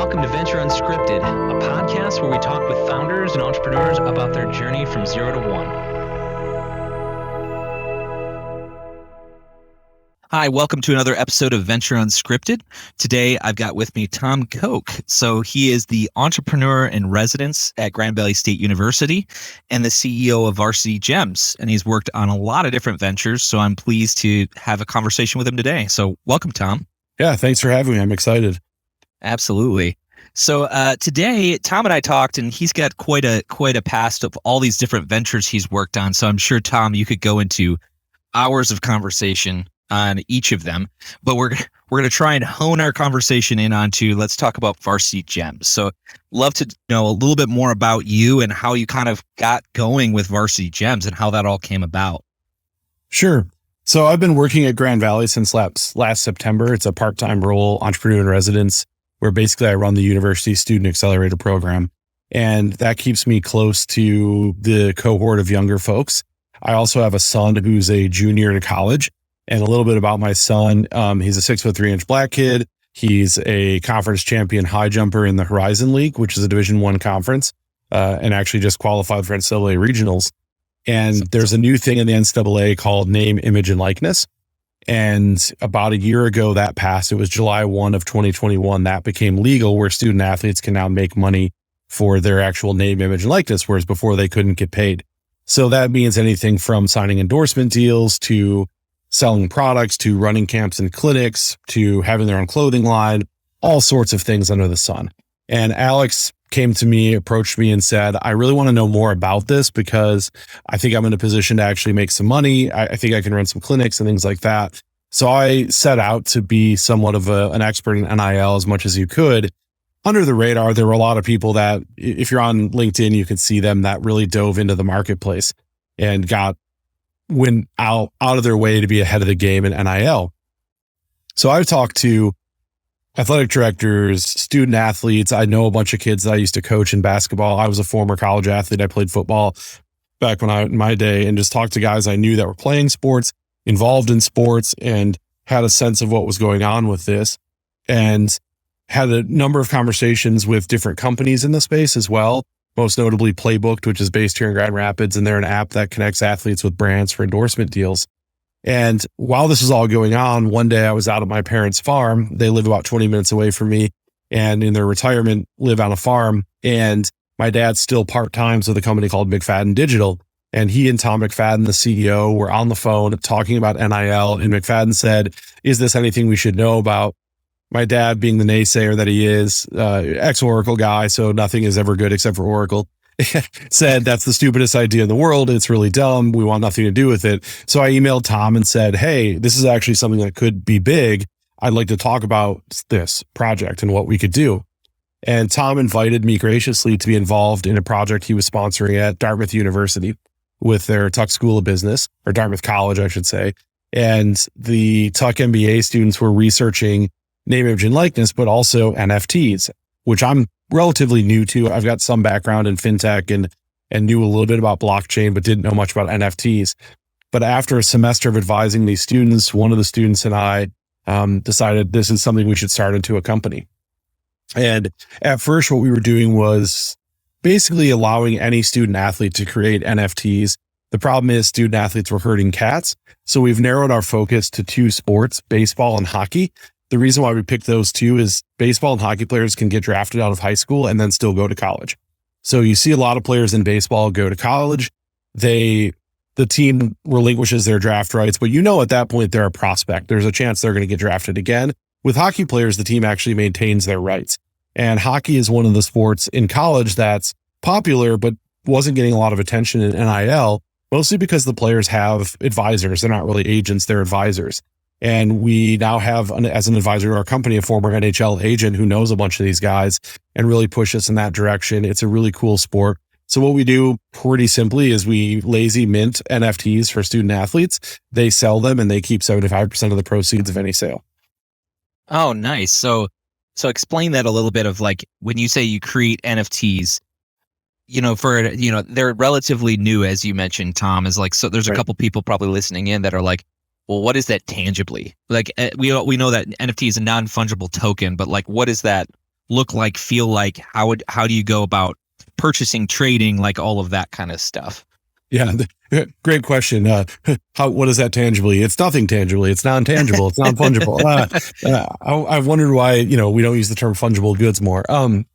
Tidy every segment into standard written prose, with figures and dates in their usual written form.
welcome to Venture Unscripted, a podcast where we talk with founders and entrepreneurs about their journey from 0 to 1. Hi, welcome to another episode of Venture Unscripted. Today, I've got with me Tom Koch. So he is the entrepreneur in residence at Grand Valley State University and the CEO of Varsity Gems. And he's worked on a lot of different ventures. So I'm pleased to have a conversation with him today. So welcome, Tom. Yeah, thanks for having me. I'm excited. Absolutely. So today, Tom and I talked, and he's got quite a past of all these different ventures he's worked on. So I'm sure, Tom, you could go into hours of conversation on each of them, but we're going to try and hone our conversation in onto, let's talk about Varsity Gems. So love to know a little bit more about you and how you kind of got going with Varsity Gems and how that all came about. Sure. So I've been working at Grand Valley since last September. It's a part-time role, entrepreneur in residence, where basically I run the university student accelerator program. And that keeps me close to the cohort of younger folks. I also have a son who's a junior in college. And a little bit about my son. He's a 6'3" black kid. He's a conference champion high jumper in the Horizon League, which is a Division I conference, and actually just qualified for NCAA regionals. And there's a new thing in the NCAA called name, image, and likeness. And about a year ago that passed. It was July 1 of 2021 that became legal, where student athletes can now make money for their actual name, image, and likeness, whereas before they couldn't get paid. So that means anything from signing endorsement deals to selling products, to running camps and clinics, to having their own clothing line, all sorts of things under the sun. And Alex came to me, approached me and said, I really want to know more about this because I think I'm in a position to actually make some money. I think I can run some clinics and things like that. So I set out to be somewhat of an expert in NIL as much as you could. Under the radar, there were a lot of people that, if you're on LinkedIn, you can see them that really dove into the marketplace and went out of their way to be ahead of the game in NIL. So I've talked to athletic directors, student athletes. I know a bunch of kids that I used to coach in basketball. I was a former college athlete. I played football back in my day, and just talked to guys I knew that were playing sports, involved in sports, and had a sense of what was going on with this, and had a number of conversations with different companies in the space as well. Most notably Playbooked, which is based here in Grand Rapids, and they're an app that connects athletes with brands for endorsement deals. And while this was all going on, one day I was out at my parents' farm. They live about 20 minutes away from me, and in their retirement live on a farm. And my dad's still part-time with a company called McFadden Digital. And he and Tom McFadden, the CEO, were on the phone talking about NIL. And McFadden said, is this anything we should know about? My dad, being the naysayer that he is, ex-Oracle guy, so nothing is ever good except for Oracle, said, that's the stupidest idea in the world. It's really dumb. We want nothing to do with it. So I emailed Tom and said, hey, this is actually something that could be big. I'd like to talk about this project and what we could do. And Tom invited me graciously to be involved in a project he was sponsoring at Dartmouth University with their Tuck School of Business, or Dartmouth College, I should say. And the Tuck MBA students were researching name, image, and likeness, but also NFTs, which I'm relatively new to. I've got some background in fintech and knew a little bit about blockchain, but didn't know much about NFTs. But after a semester of advising these students, one of the students and I decided this is something we should start into a company. And at first, what we were doing was basically allowing any student athlete to create NFTs. The problem is student athletes were herding cats. So we've narrowed our focus to two sports, baseball and hockey. The reason why we picked those two is baseball and hockey players can get drafted out of high school and then still go to college. So you see a lot of players in baseball go to college. The team relinquishes their draft rights, but at that point they're a prospect. There's a chance they're going to get drafted again. With hockey players, the team actually maintains their rights. And hockey is one of the sports in college that's popular, but wasn't getting a lot of attention in NIL, mostly because the players have advisors. They're not really agents, they're advisors. And we now have, as an advisor to our company, a former NHL agent who knows a bunch of these guys and really push us in that direction. It's a really cool sport. So what we do pretty simply is we lazy mint NFTs for student athletes. They sell them and they keep 75% of the proceeds of any sale. Oh, nice. So explain that a little bit of, like, when you say you create NFTs, they're relatively new, as you mentioned, Tom, is like, so there's a couple people probably listening in that are like, well, what is that tangibly? Like, we know that NFT is a non-fungible token, but like, what is that? look like, feel like? How do you go about purchasing, trading, like all of that kind of stuff? Yeah, great question. What is that tangibly? It's nothing tangibly. It's non-tangible. It's non-fungible. I've wondered why, we don't use the term fungible goods more.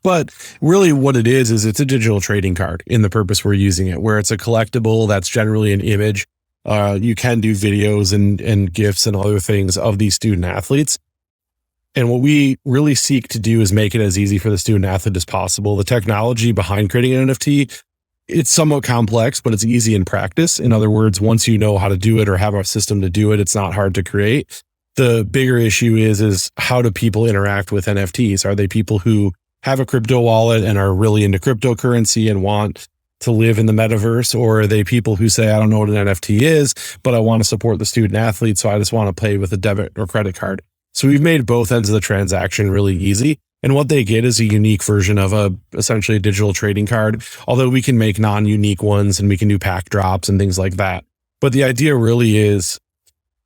But really what it is it's a digital trading card in the purpose we're using it, where it's a collectible that's generally an image. You can do videos and GIFs and other things of these student athletes. And what we really seek to do is make it as easy for the student athlete as possible. The technology behind creating an NFT, it's somewhat complex, but it's easy in practice. In other words, once you know how to do it or have a system to do it, it's not hard to create. The bigger issue is how do people interact with NFTs? Are they people who have a crypto wallet and are really into cryptocurrency and want to live in the metaverse? Or are they people who say, I don't know what an NFT is, but I want to support the student athlete, so I just want to pay with a debit or credit card? So we've made both ends of the transaction really easy. And what they get is a unique version of essentially a digital trading card, although we can make non-unique ones and we can do pack drops and things like that. But the idea really is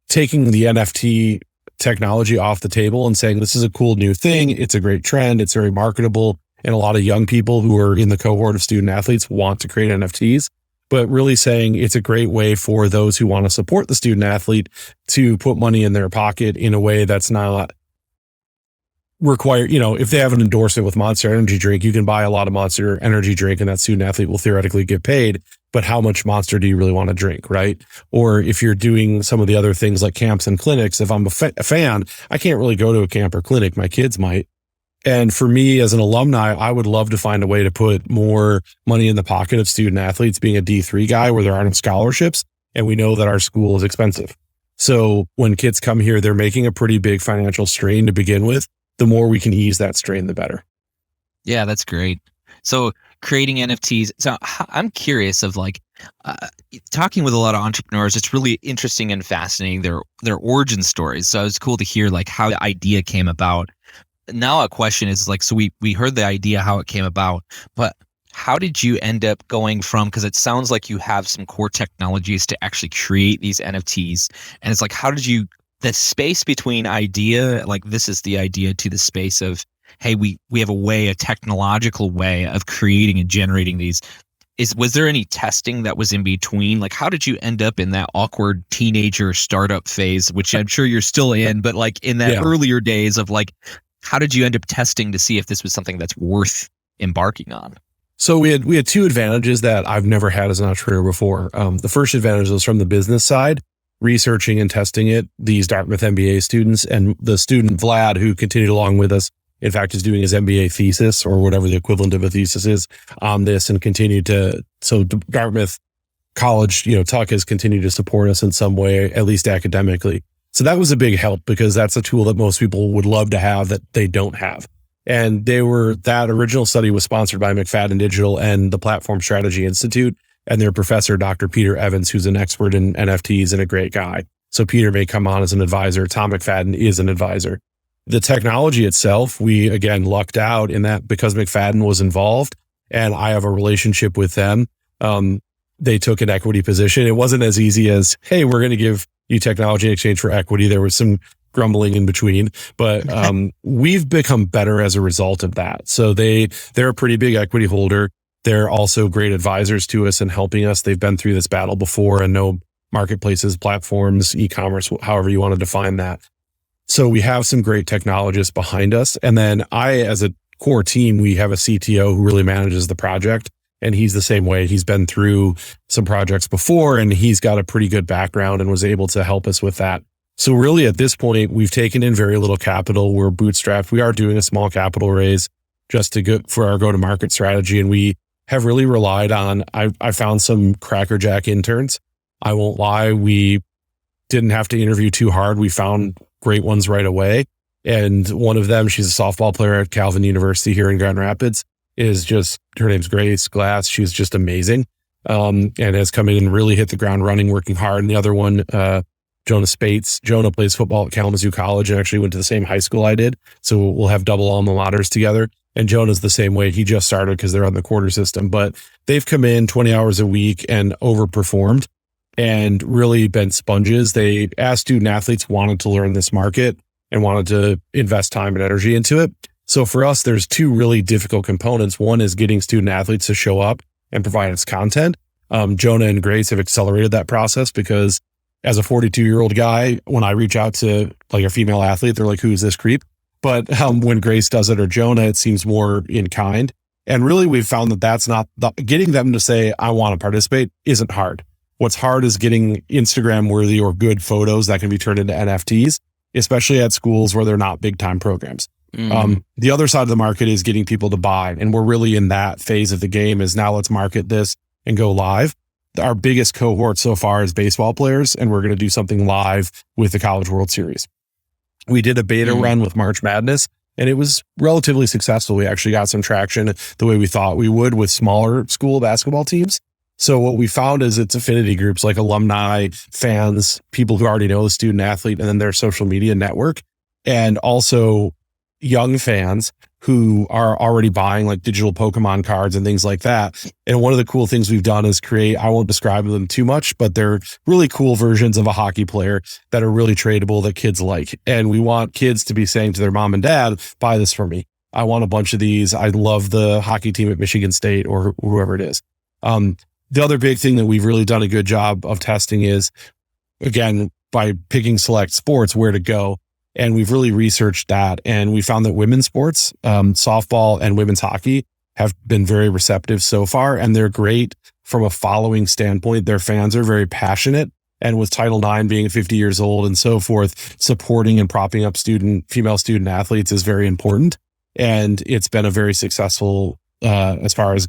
taking the NFT technology off the table and saying, this is a cool new thing. It's a great trend. It's very marketable. And a lot of young people who are in the cohort of student athletes want to create NFTs, but really saying it's a great way for those who want to support the student athlete to put money in their pocket in a way that's not required. If they have an endorsement with Monster Energy drink, you can buy a lot of Monster Energy drink and that student athlete will theoretically get paid. But how much Monster do you really want to drink, right? Or if you're doing some of the other things like camps and clinics, if I'm a fan, I can't really go to a camp or clinic. My kids might. And for me as an alumni, I would love to find a way to put more money in the pocket of student athletes, being a D3 guy where there aren't scholarships. And we know that our school is expensive. So when kids come here, they're making a pretty big financial strain to begin with. The more we can ease that strain, the better. Yeah, that's great. So creating NFTs. So I'm curious of talking with a lot of entrepreneurs. It's really interesting and fascinating, their origin stories. So it's cool to hear how the idea came about. Now a question is so we heard the idea, how it came about, but how did you end up going from, because it sounds like you have some core technologies to actually create these NFTs. And it's how did you, the space between idea, this is the idea, to the space of, hey, we have a technological way of creating and generating these. Was there any testing that was in between? How did you end up in that awkward teenager startup phase, which I'm sure you're still in, but in that earlier days of how did you end up testing to see if this was something that's worth embarking on? So we had two advantages that I've never had as an entrepreneur before. The first advantage was from the business side, researching and testing it, these Dartmouth MBA students, and the student Vlad, who continued along with us, in fact, is doing his MBA thesis or whatever the equivalent of a thesis is on this, and continued to, so Dartmouth College, Tuck has continued to support us in some way, at least academically. So that was a big help because that's a tool that most people would love to have that they don't have. And that original study was sponsored by McFadden Digital and the Platform Strategy Institute and their professor, Dr. Peter Evans, who's an expert in NFTs and a great guy. So Peter may come on as an advisor. Tom McFadden is an advisor. The technology itself, we again lucked out in that because McFadden was involved and I have a relationship with them. They took an equity position. It wasn't as easy as, hey, we're going to give you technology in exchange for equity. There was some grumbling in between, but we've become better as a result of that. So they're a pretty big equity holder. They're also great advisors to us and helping us. They've been through this battle before and know marketplaces, platforms, e-commerce, however you want to define that. So we have some great technologists behind us. And then as a core team, we have a CTO who really manages the project. And he's the same way. He's been through some projects before and he's got a pretty good background and was able to help us with that. So really at this point, we've taken in very little capital. We're bootstrapped. We are doing a small capital raise just to go for our go-to-market strategy. And we have really relied on, I found some crackerjack interns. I won't lie. We didn't have to interview too hard. We found great ones right away. And one of them, she's a softball player at Calvin University here in Grand Rapids, her name's Grace Glass. She's just amazing. And has come in and really hit the ground running, working hard. And the other one, Jonah Spates. Jonah plays football at Kalamazoo College and actually went to the same high school I did. So we'll have double alma maters together. And Jonah's the same way. He just started because they're on the quarter system, but they've come in 20 hours a week and overperformed and really been sponges. As student athletes wanted to learn this market and wanted to invest time and energy into it. So for us, there's two really difficult components. One is getting student athletes to show up and provide us content. Jonah and Grace have accelerated that process because as a 42-year-old guy, when I reach out to like a female athlete, they're like, who's this creep? But when Grace does it or Jonah, it seems more in kind. And really, we've found that that's not getting them to say, I want to participate isn't hard. What's hard is getting Instagram worthy or good photos that can be turned into NFTs, especially at schools where they're not big time programs. The other side of the market is getting people to buy. And we're really in that phase of the game is now let's market this and go live. Our biggest cohort so far is baseball players, and we're going to do something live with the College World Series. We did a beta run with March Madness, and it was relatively successful. We actually got some traction the way we thought we would with smaller school basketball teams. So what we found is it's affinity groups like alumni, fans, people who already know the student athlete, and then their social media network, and also young fans who are already buying like digital Pokemon cards and things like that. And one of the cool things we've done is create, I won't describe them too much, but they're really cool versions of a hockey player that are really tradable that kids like. And we want kids to be saying to their mom and dad, buy this for me. I want a bunch of these. I love the hockey team at Michigan State or whoever it is. The other big thing that we've really done a good job of testing is, again, by picking select sports, where to go. And we've really researched that. And we found that women's sports, softball and women's hockey have been very receptive so far. And they're great from a following standpoint. Their fans are very passionate. And with Title IX being 50 years old and so forth, supporting and propping up female student athletes is very important. And it's been a very successful as far as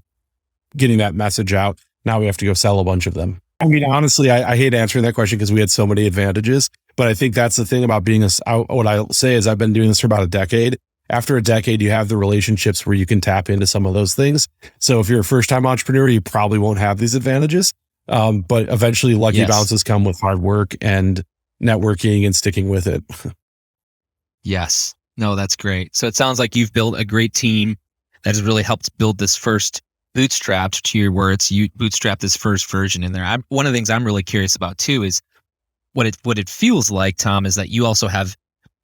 getting that message out. Now we have to go sell a bunch of them. I mean, honestly, I hate answering that question because we had so many advantages, but I think that's the thing about being what I'll say is I've been doing this for about a decade. After a decade, you have the relationships where you can tap into some of those things. So if you're a first time entrepreneur, you probably won't have these advantages. But eventually lucky bounces come with hard work and networking and sticking with it. Yes. No, that's great. So it sounds like you've built a great team that has really helped build this first bootstrapped, to your words, you bootstrapped this first version in there. One of the things I'm really curious about too is what it feels like, Tom, is that you also have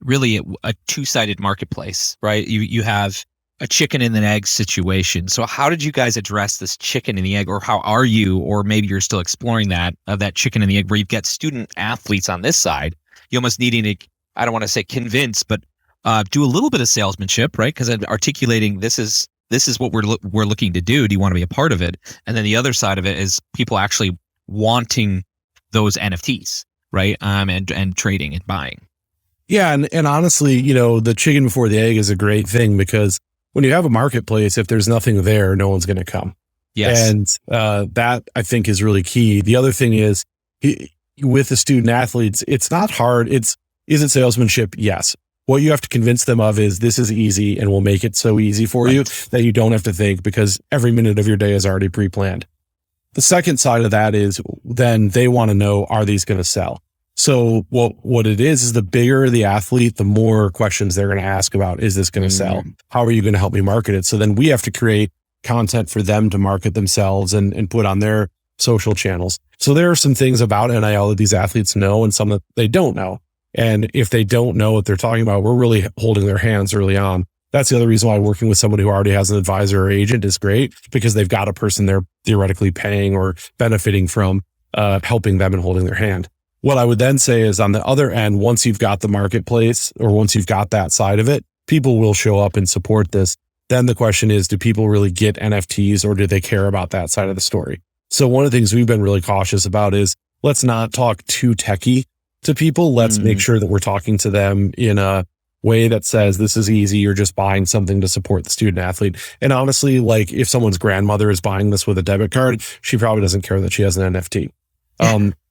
really a two-sided marketplace, right? You have a chicken and an egg situation. So how did you guys address this chicken and the egg, or how are you, or maybe you're still exploring that chicken and the egg where you've got student athletes on this side, you almost needing to, I don't want to say convince, but do a little bit of salesmanship, right? Because I'm articulating this is what we're looking to do. Do you want to be a part of it? And then the other side of it is people actually wanting those NFTs, right? And trading and buying. Yeah. And honestly, the chicken before the egg is a great thing because when you have a marketplace, if there's nothing there, no one's going to come. Yes. And that I think is really key. The other thing is with the student athletes, it's not hard. Is it salesmanship? Yes. What you have to convince them of is this is easy and we'll make it so easy for you that you don't have to think because every minute of your day is already pre-planned. The second side of that is then they want to know, are these going to sell? So what it is the bigger the athlete, the more questions they're going to ask about, is this going to sell? How are you going to help me market it? So then we have to create content for them to market themselves and put on their social channels. So there are some things about NIL that these athletes know and some that they don't know. And if they don't know what they're talking about, we're really holding their hands early on. That's the other reason why working with somebody who already has an advisor or agent is great, because they've got a person they're theoretically paying or benefiting from helping them and holding their hand. What I would then say is on the other end, once you've got the marketplace or once you've got that side of it, people will show up and support this. Then the question is, do people really get NFTs or do they care about that side of the story? So one of the things we've been really cautious about is let's not talk too techie to people. Let's make sure that we're talking to them in a way that says this is easy. You're just buying something to support the student athlete. And honestly, like if someone's grandmother is buying this with a debit card, she probably doesn't care that she has an NFT.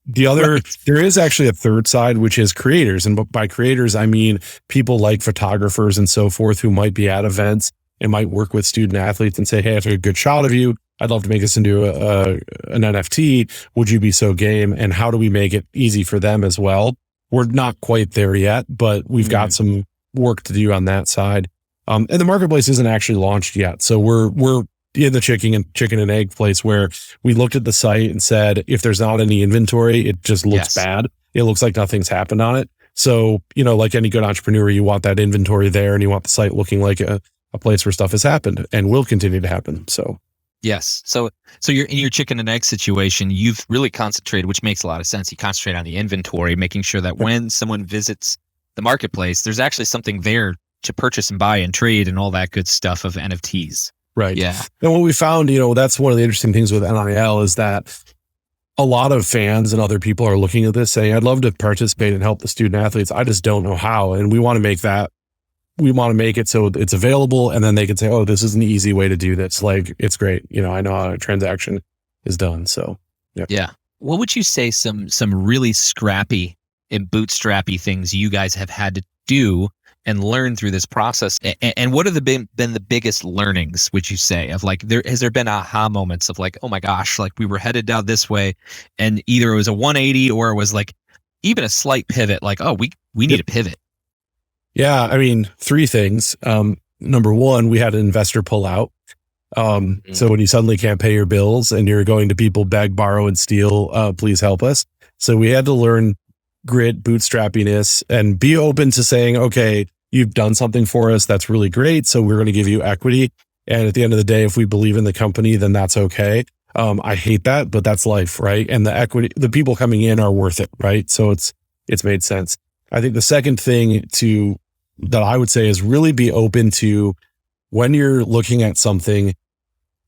There is actually a third side, which is creators. And by creators, I mean people like photographers and so forth who might be at events and might work with student athletes and say, hey, I took a good shot of you. I'd love to make this into an NFT. Would you be so game? And how do we make it easy for them as well? We're not quite there yet, but we've got some work to do on that side. And the marketplace isn't actually launched yet. So we're in the chicken and egg place where we looked at the site and said, if there's not any inventory, it just looks bad. It looks like nothing's happened on it. So, like any good entrepreneur, you want that inventory there and you want the site looking like a place where stuff has happened and will continue to happen. So yes. So you're in your chicken and egg situation, you've really concentrated, which makes a lot of sense. You concentrate on the inventory, making sure that when someone visits the marketplace, there's actually something there to purchase and buy and trade and all that good stuff of NFTs. Right. Yeah. And what we found, that's one of the interesting things with NIL is that a lot of fans and other people are looking at this saying, I'd love to participate and help the student athletes. I just don't know how. And we want to make it so it's available. And then they can say, oh, this is an easy way to do this. Like, it's great. I know how a transaction is done. So, yeah. Yeah. What would you say some really scrappy and bootstrappy things you guys have had to do and learn through this process? And what have been the biggest learnings, would you say, of like, has there been aha moments of like, oh my gosh, like we were headed down this way and either it was a 180 or it was like even a slight pivot, like, oh, we need a pivot. Yeah. I mean, 3 things. Number 1, we had an investor pull out. So when you suddenly can't pay your bills and you're going to people, beg, borrow, and steal, please help us. So we had to learn grit, bootstrappiness, and be open to saying, okay, you've done something for us. That's really great. So we're going to give you equity. And at the end of the day, if we believe in the company, then that's okay. I hate that, but that's life, right? And the equity, the people coming in are worth it, right? So it's made sense. I think the second thing that I would say is really be open to when you're looking at something,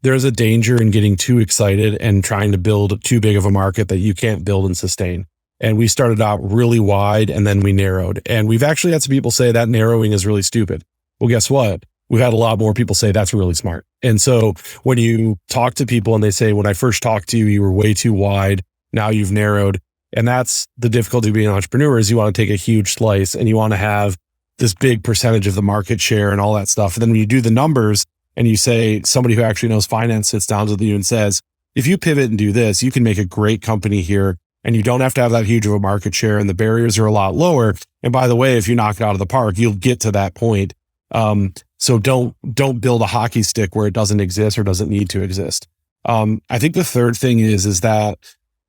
there's a danger in getting too excited and trying to build too big of a market that you can't build and sustain. And we started out really wide and then we narrowed. And we've actually had some people say that narrowing is really stupid. Well, guess what? We've had a lot more people say that's really smart. And so when you talk to people and they say, when I first talked to you, you were way too wide. Now you've narrowed. And that's the difficulty of being an entrepreneur is you want to take a huge slice and you want to have this big percentage of the market share and all that stuff. And then when you do the numbers and you say somebody who actually knows finance sits down with you and says, if you pivot and do this, you can make a great company here. And you don't have to have that huge of a market share and the barriers are a lot lower. And by the way, if you knock it out of the park, you'll get to that point. So don't build a hockey stick where it doesn't exist or doesn't need to exist. I think the third thing is that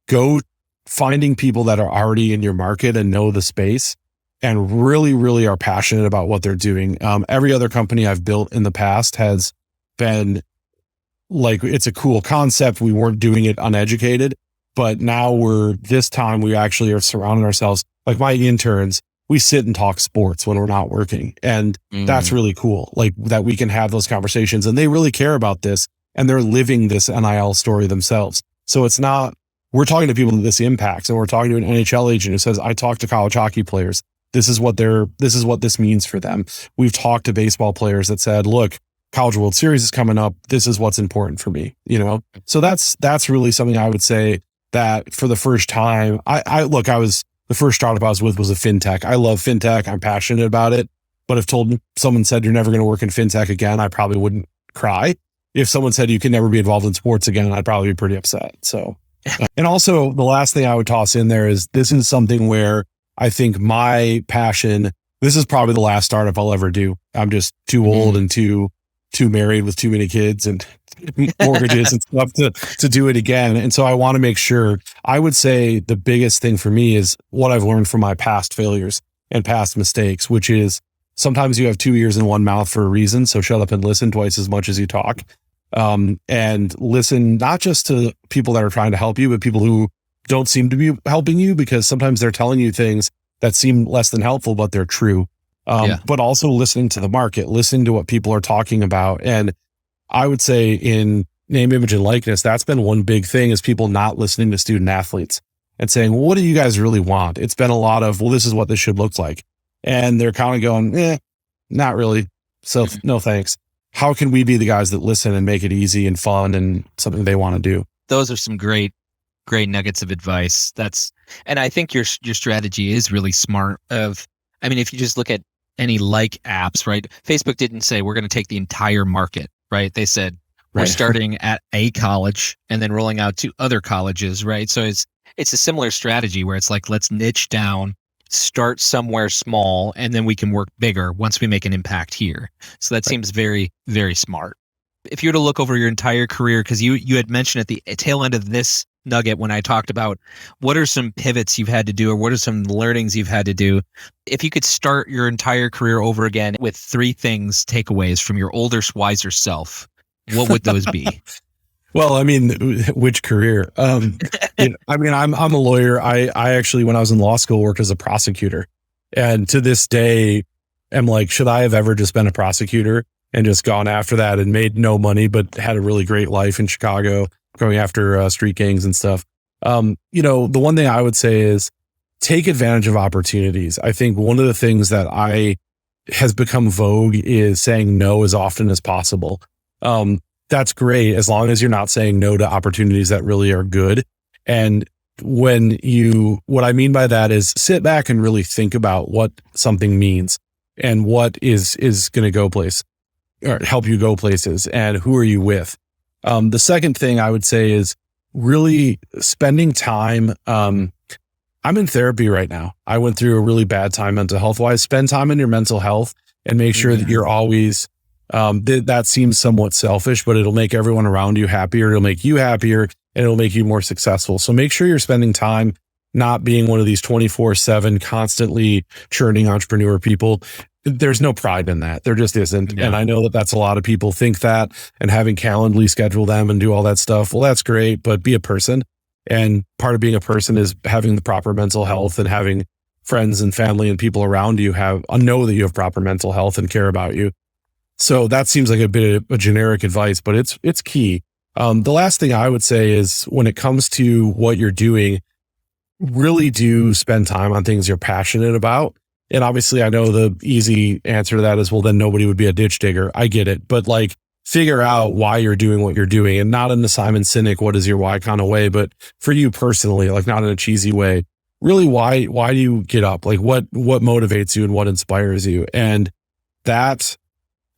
go finding people that are already in your market and know the space and really, really are passionate about what they're doing. Every other company I've built in the past has been like, it's a cool concept. We weren't doing it uneducated. But now we actually are surrounding ourselves. Like my interns, we sit and talk sports when we're not working. And that's really cool. Like that we can have those conversations and they really care about this and they're living this NIL story themselves. So it's not, we're talking to people that this impacts and we're talking to an NHL agent who says, I talk to college hockey players. This is what this means for them. We've talked to baseball players that said, look, College World Series is coming up. This is what's important for me, So that's really something I would say that for the first time, the first startup I was with was a fintech. I love fintech. I'm passionate about it. But if someone said you're never going to work in fintech again, I probably wouldn't cry. If someone said you can never be involved in sports again, I'd probably be pretty upset. So, and also the last thing I would toss in there is this is something where I think my passion, this is probably the last startup I'll ever do. I'm just too old and too married with too many kids and mortgages and stuff to do it again. And so I want to make sure, I would say the biggest thing for me is what I've learned from my past failures and past mistakes, which is sometimes you have 2 ears and 1 mouth for a reason. So shut up and listen twice as much as you talk. And listen, not just to people that are trying to help you, but people who don't seem to be helping you because sometimes they're telling you things that seem less than helpful, but they're true. But also listening to the market, listening to what people are talking about. And I would say in name, image, and likeness, that's been one big thing is people not listening to student athletes and saying, well, what do you guys really want? It's been a lot of, well, this is what this should look like. And they're kind of going, not really. So no, thanks. How can we be the guys that listen and make it easy and fun and something they want to do? Those are some great nuggets of advice. And I think your strategy is really smart if you just look at any like apps, right? Facebook didn't say we're going to take the entire market, right? They said we're starting at a college and then rolling out to other colleges, right? So it's a similar strategy where it's like, let's niche down, start somewhere small, and then we can work bigger once we make an impact here. So that seems very, very smart. If you were to look over your entire career, because you had mentioned at the tail end of this nugget when I talked about what are some pivots you've had to do or what are some learnings you've had to do. If you could start your entire career over again with 3 things, takeaways from your older, wiser self, what would those be? Well, I mean, which career? I mean, I'm a lawyer. I actually, when I was in law school, worked as a prosecutor, and to this day, am like, should I have ever just been a prosecutor and just gone after that and made no money, but had a really great life in Chicago, going after street gangs and stuff? The one thing I would say is take advantage of opportunities. I think one of the things that has become vogue is saying no as often as possible. That's great as long as you're not saying no to opportunities that really are good. And what I mean by that is sit back and really think about what something means and what is going to go place or help you go places and who are you with. The second thing I would say is really spending time. I'm in therapy right now. I went through a really bad time mental health wise. Spend time in your mental health and make sure that you're always that seems somewhat selfish, but it'll make everyone around you happier. It'll make you happier and it'll make you more successful. So make sure you're spending time not being one of these 24/7 constantly churning entrepreneur people. There's no pride in that. There just isn't. Yeah. And I know that that's a lot of people think that, and having Calendly schedule them and do all that stuff. Well, that's great, but be a person. And part of being a person is having the proper mental health and having friends and family and people around you know that you have proper mental health and care about you. So that seems like a bit of a generic advice, but it's key. The last thing I would say is when it comes to what you're doing, really do spend time on things you're passionate about. And obviously I know the easy answer to that is, well, then nobody would be a ditch digger. I get it. But like, figure out why you're doing what you're doing, and not in the Simon Sinek, what is your why kind of way, but for you personally, like not in a cheesy way. Really, why do you get up? Like what motivates you and what inspires you? And that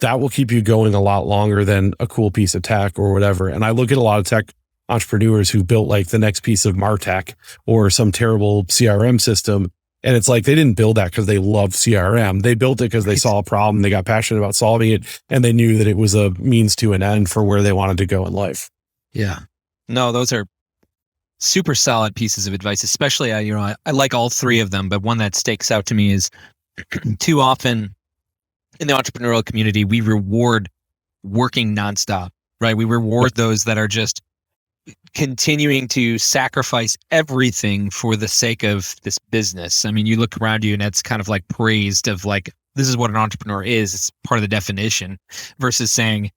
will keep you going a lot longer than a cool piece of tech or whatever. And I look at a lot of tech entrepreneurs who built like the next piece of MarTech or some terrible CRM system. And it's like, they didn't build that because they love CRM. They built it because they saw a problem. They got passionate about solving it. And they knew that it was a means to an end for where they wanted to go in life. Yeah. No, those are super solid pieces of advice, especially, I like all 3 of them, but one that stakes out to me is too often in the entrepreneurial community, we reward working nonstop, right? We reward those that are just continuing to sacrifice everything for the sake of this business. I mean, you look around you and it's kind of like praised of like, this is what an entrepreneur is. It's part of the definition versus saying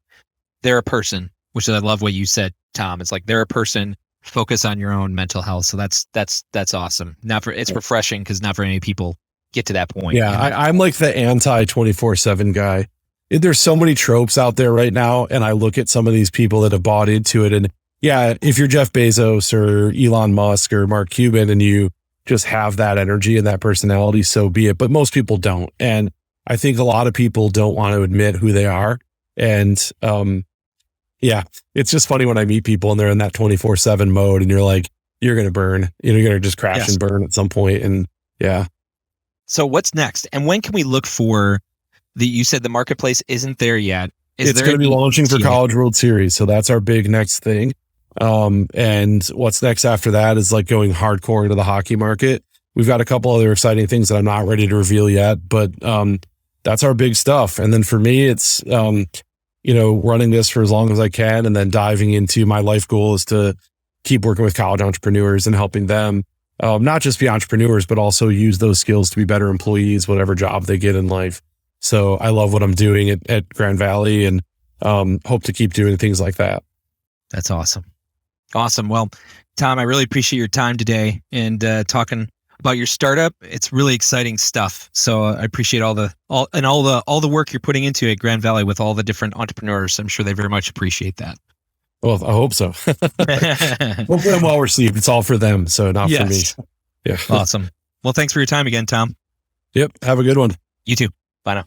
they're a person, which I love what you said, Tom. It's like, they're a person, focus on your own mental health. So that's awesome. It's refreshing because not very many people get to that point. Yeah. I'm like the anti 24/7 guy. There's so many tropes out there right now. And I look at some of these people that have bought into it, and yeah, if you're Jeff Bezos or Elon Musk or Mark Cuban and you just have that energy and that personality, so be it. But most people don't. And I think a lot of people don't want to admit who they are. And it's just funny when I meet people and they're in that 24/7 mode and you're like, you're going to burn, you're going to just crash and burn at some point. And yeah. So what's next? And when can we look for you said the marketplace isn't there yet. It's going to be launching for College World Series. So that's our big next thing. And what's next after that is like going hardcore into the hockey market. We've got a couple other exciting things that I'm not ready to reveal yet, but that's our big stuff. And then for me, it's, running this for as long as I can, and then diving into my life goal is to keep working with college entrepreneurs and helping them not just be entrepreneurs, but also use those skills to be better employees, whatever job they get in life. So I love what I'm doing at Grand Valley, and hope to keep doing things like that. That's awesome. Awesome. Well, Tom, I really appreciate your time today and talking about your startup. It's really exciting stuff. So I appreciate all the work you're putting into at Grand Valley with all the different entrepreneurs. I'm sure they very much appreciate that. Well, I hope so. Hopefully I'm well received. It's all for them, so not for me. Yeah. Awesome. Well, thanks for your time again, Tom. Yep. Have a good one. You too. Bye now.